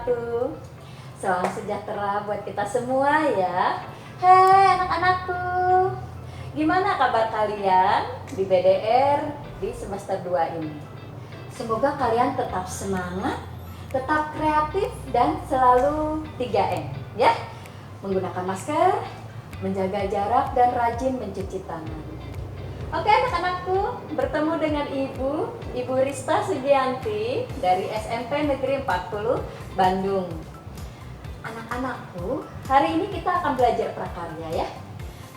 wabarakatuh. Salam sejahtera buat kita semua ya. Hei anak-anakku, gimana kabar kalian di BDR di semester 2 ini? Semoga kalian tetap semangat, tetap kreatif dan selalu 3M ya. Menggunakan masker, menjaga jarak dan rajin mencuci tangan. Oke anak-anakku, bertemu dengan Ibu Rista Sugianti dari SMP Negeri 40 Bandung. Anak-anakku, hari ini kita akan belajar prakarya ya.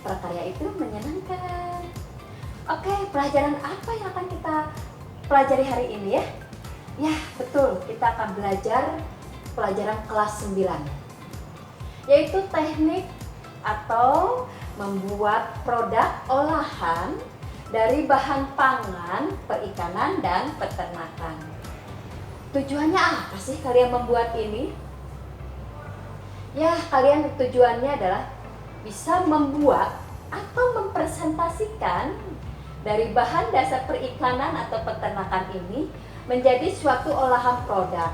Prakarya itu menyenangkan. Oke, pelajaran apa yang akan kita pelajari hari ini ya? Ya, betul, kita akan belajar pelajaran kelas 9, yaitu teknik atau membuat produk olahan dari bahan pangan, perikanan, dan peternakan. Tujuannya apa sih kalian membuat ini? Ya, kalian tujuannya adalah bisa membuat atau mempresentasikan dari bahan dasar perikanan atau peternakan ini menjadi suatu olahan produk.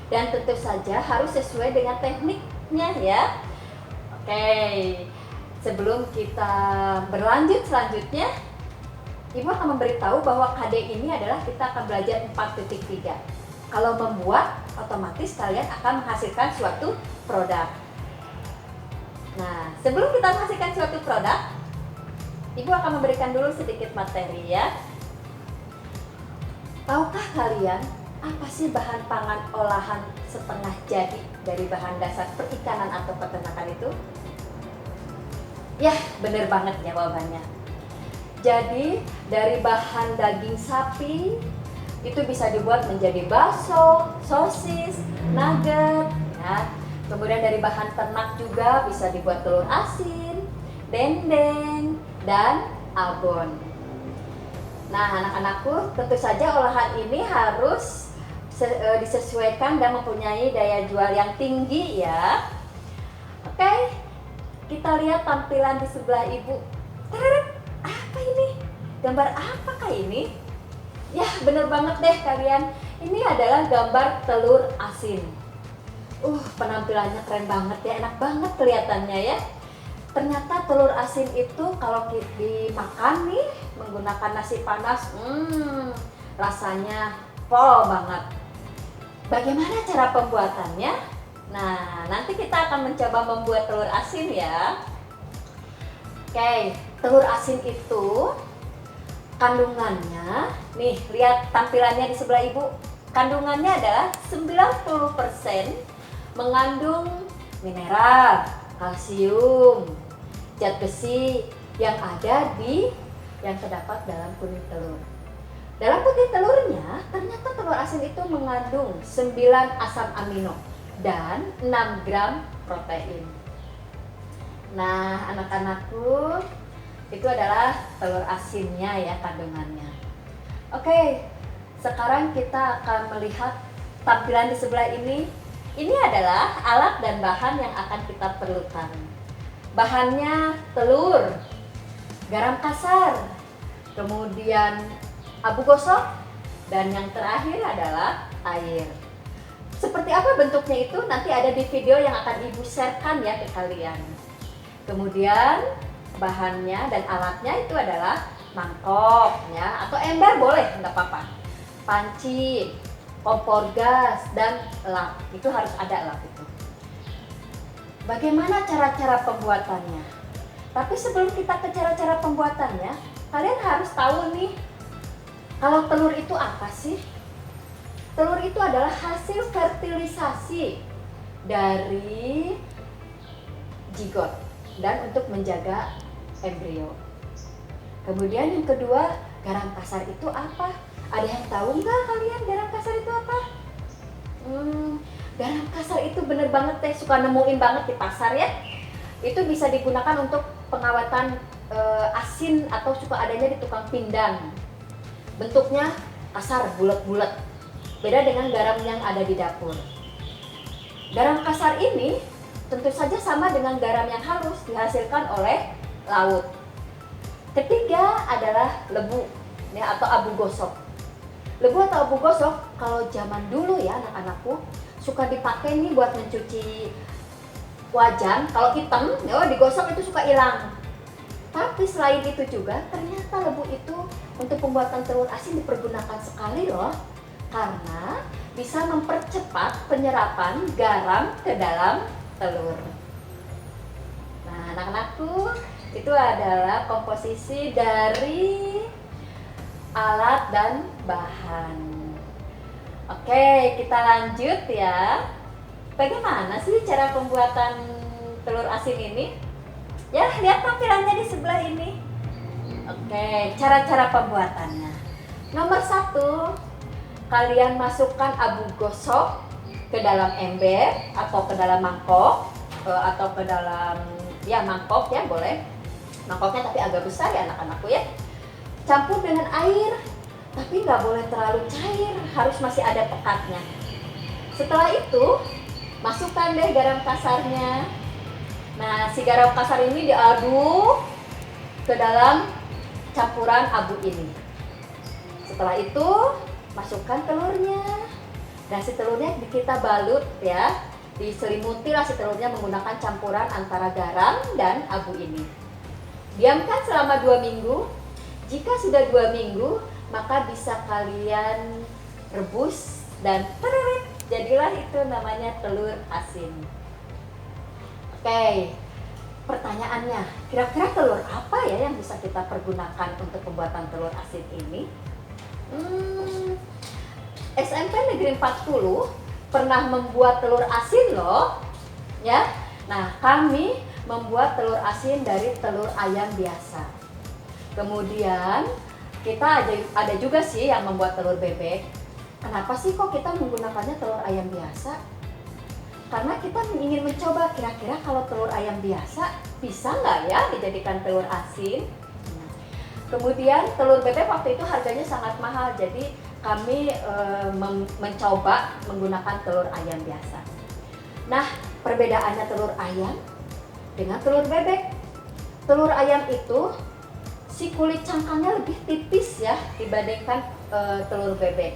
Dan tentu saja harus sesuai dengan tekniknya ya. Oke, sebelum kita berlanjut selanjutnya, Ibu akan memberitahu bahwa KD ini adalah kita akan belajar 4.3. Kalau membuat, otomatis kalian akan menghasilkan suatu produk. Nah, sebelum kita menghasilkan suatu produk, Ibu akan memberikan dulu sedikit materi ya. Tahukah kalian apa sih bahan pangan olahan setengah jadi dari bahan dasar perikanan atau peternakan itu? Ya, bener banget jawabannya. Jadi dari bahan daging sapi itu bisa dibuat menjadi bakso, sosis, nugget ya. Kemudian dari bahan ternak juga bisa dibuat telur asin, dendeng, dan abon. Nah anak-anakku, tentu saja olahan ini harus disesuaikan dan mempunyai daya jual yang tinggi ya. Oke, kita lihat tampilan di sebelah Ibu. Apa ini? Gambar apakah ini? Ya bener banget deh kalian. Ini adalah gambar telur asin. Penampilannya keren banget ya, enak banget kelihatannya ya. Ternyata telur asin itu kalau dimakan nih menggunakan nasi panas, rasanya pol banget. Bagaimana cara pembuatannya? Nah, nanti kita akan mencoba membuat telur asin ya. Oke, telur asin itu kandungannya, nih lihat tampilannya di sebelah Ibu. Kandungannya adalah 90% mengandung mineral, kalsium, zat besi yang terdapat dalam kulit telur. Dalam kulit telurnya, ternyata telur asin itu mengandung 9 asam amino dan 6 gram protein. Nah, anak-anakku, itu adalah telur asinnya ya kandungannya. Oke, sekarang kita akan melihat tampilan di sebelah ini. Ini adalah alat dan bahan yang akan kita perlukan. Bahannya telur, garam kasar, kemudian abu gosok, dan yang terakhir adalah air. Seperti apa bentuknya itu nanti ada di video yang akan Ibu sharekan ya ke kalian. Kemudian bahannya dan alatnya itu adalah mangkok ya, atau ember boleh, nggak apa-apa. Panci, kompor gas, dan lap. Itu harus ada lap itu. Bagaimana cara-cara pembuatannya? Tapi sebelum kita ke cara-cara pembuatannya, kalian harus tahu nih, kalau telur itu apa sih? Telur itu adalah hasil fertilisasi dari zigot dan untuk menjaga embrio. Kemudian yang kedua, garam kasar itu apa? Ada yang tahu nggak kalian garam kasar itu apa? Garam kasar itu bener banget deh, suka nemuin banget di pasar ya. Itu bisa digunakan untuk pengawatan asin atau suka adanya di tukang pindang. Bentuknya kasar, bulat-bulat. Beda dengan garam yang ada di dapur. Garam kasar ini tentu saja sama dengan garam yang halus dihasilkan oleh laut. Ketiga adalah lebu ya, atau abu gosok. Lebu atau abu gosok kalau zaman dulu ya anak-anakku, suka dipakai nih buat mencuci wajan. Kalau hitam, ya digosok itu suka hilang. Tapi selain itu juga ternyata lebu itu untuk pembuatan telur asin dipergunakan sekali loh, karena bisa mempercepat penyerapan garam ke dalam telur. Nah, anak-anakku, itu adalah komposisi dari alat dan bahan. Oke, kita lanjut ya. Bagaimana sih cara pembuatan telur asin ini? Ya, lihat tampilannya di sebelah ini. Oke, cara-cara pembuatannya. Nomor 1, kalian masukkan abu gosok ke dalam ember atau ke dalam mangkok, atau ke dalam mangkok ya, boleh. Mangkoknya tapi agak besar ya anak-anakku ya. Campur dengan air, tapi nggak boleh terlalu cair, harus masih ada pekatnya. Setelah itu, masukkan deh garam kasarnya. Nah, si garam kasar ini diaduk ke dalam campuran abu ini. Setelah itu, masukkan telurnya. Dan si telurnya kita balut ya, diselimuti lah si telurnya menggunakan campuran antara garam dan abu ini. Diamkan selama 2 minggu. Jika sudah 2 minggu, maka bisa kalian rebus dan tereret, jadilah itu namanya telur asin. Oke, pertanyaannya, kira-kira telur apa ya yang bisa kita pergunakan untuk pembuatan telur asin ini? SMP Negeri 40 pernah membuat telur asin loh, ya. Nah, kami membuat telur asin dari telur ayam biasa. Kemudian kita ada juga sih yang membuat telur bebek. Kenapa sih kok kita menggunakannya telur ayam biasa? Karena kita ingin mencoba kira-kira kalau telur ayam biasa bisa nggak ya dijadikan telur asin. Kemudian telur bebek waktu itu harganya sangat mahal, jadi kami mencoba menggunakan telur ayam biasa. Nah, perbedaannya telur ayam dengan telur bebek. Telur ayam itu si kulit cangkangnya lebih tipis ya dibandingkan telur bebek.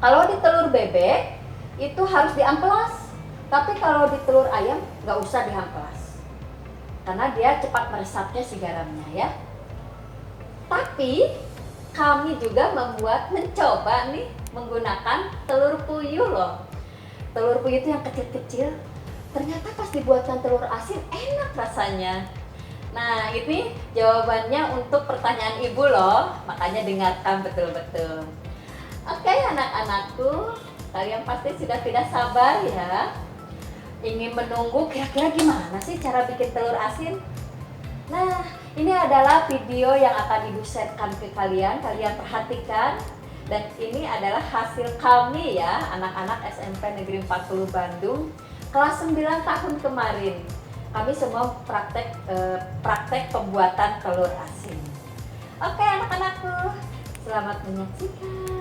Kalau di telur bebek itu harus diamplas, tapi kalau di telur ayam nggak usah diamplas, karena dia cepat meresapnya si garamnya ya. Tapi kami juga mencoba nih menggunakan telur puyuh loh. Telur puyuh itu yang kecil-kecil, ternyata pas dibuatkan telur asin enak rasanya. Nah, ini jawabannya untuk pertanyaan ibu loh, makanya dengarkan betul-betul. Oke anak-anakku, kalian pasti sudah tidak sabar ya, ingin menunggu kira-kira gimana sih cara bikin telur asin. Nah, ini adalah video yang akan ibu sharekan ke kalian perhatikan. Dan ini adalah hasil kami ya, anak-anak SMP Negeri 40 Bandung, kelas 9 tahun kemarin. Kami semua praktek pembuatan telur asin. Oke anak-anakku, selamat menyaksikan.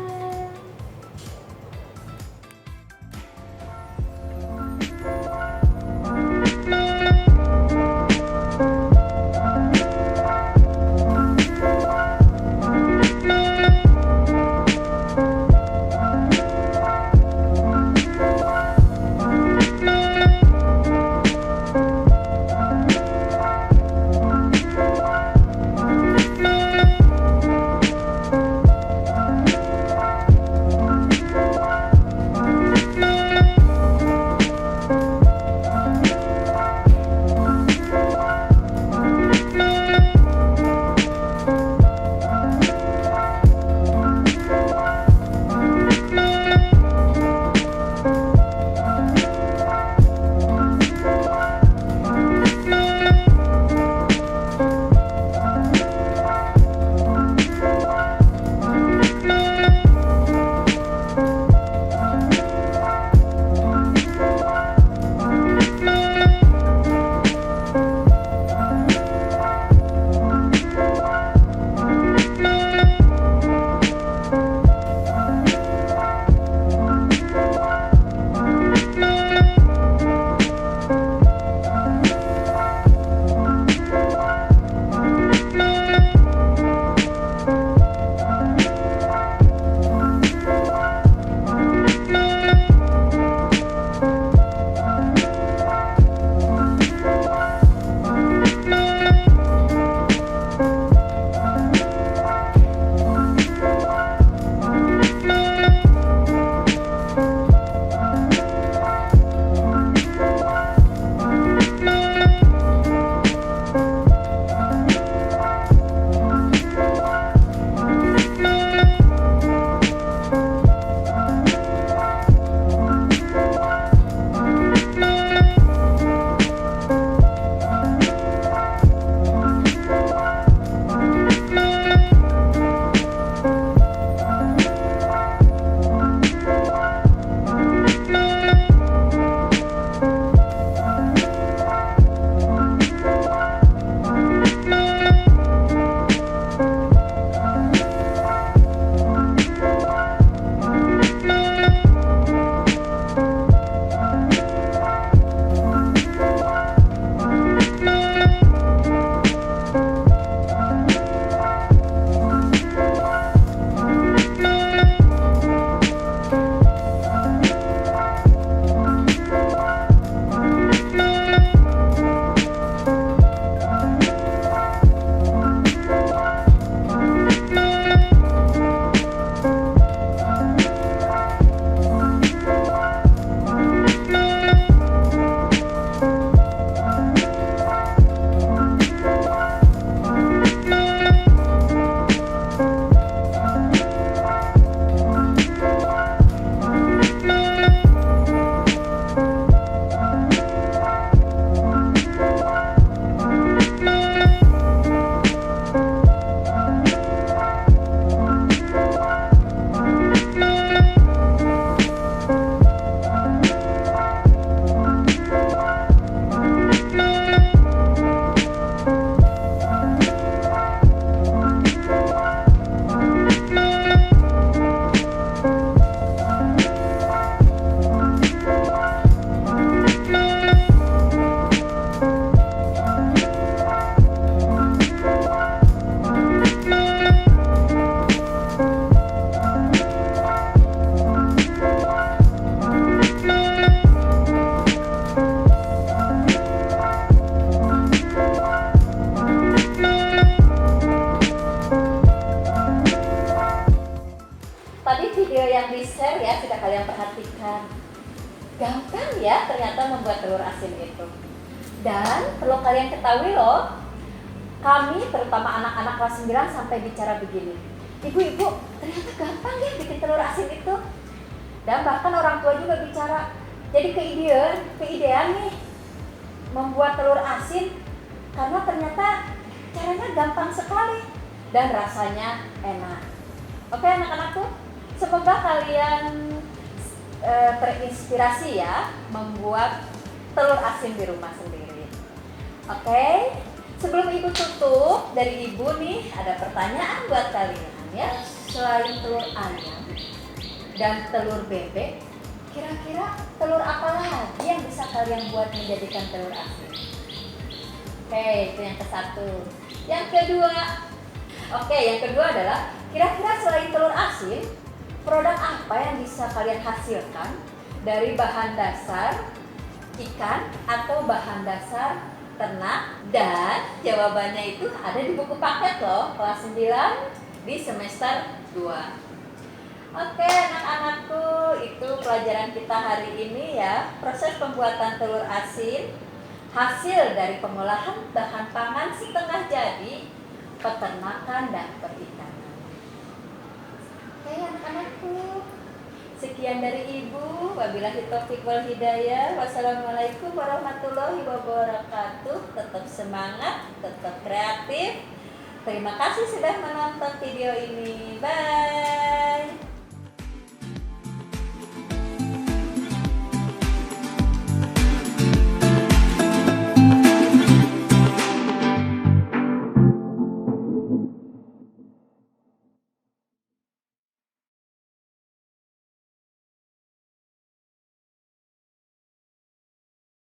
bisa kalian perhatikan. Gampang ya ternyata membuat telur asin itu. Dan perlu kalian ketahui loh, kami terutama anak-anak kelas 9 sampai bicara begini. Ibu-ibu, ternyata gampang ya bikin telur asin itu. Dan bahkan orang tua juga bicara, jadi keidean nih membuat telur asin karena ternyata caranya gampang sekali dan rasanya enak. Oke anak-anakku, semoga kalian terinspirasi ya membuat telur asin di rumah sendiri. Oke, sebelum ibu tutup, dari ibu nih ada pertanyaan buat kalian ya. Selain telur ayam dan telur bebek, kira-kira telur apa lagi yang bisa kalian buat menjadikan telur asin? Oke, itu yang ke satu. Yang kedua adalah kira-kira selain telur asin, produk apa yang bisa kalian hasilkan dari bahan dasar ikan atau bahan dasar ternak? Dan jawabannya itu ada di buku paket loh, kelas 9 di semester 2. Oke anak-anakku, itu pelajaran kita hari ini ya. Proses pembuatan telur asin, hasil dari pengolahan bahan pangan setengah jadi, peternakan dan perikanan. Oke anak-anakku, sekian dari ibu. Wabillahi taufiq wal hidayah. Wassalamualaikum warahmatullahi wabarakatuh. Tetap semangat, tetap kreatif. Terima kasih sudah menonton video ini. Bye.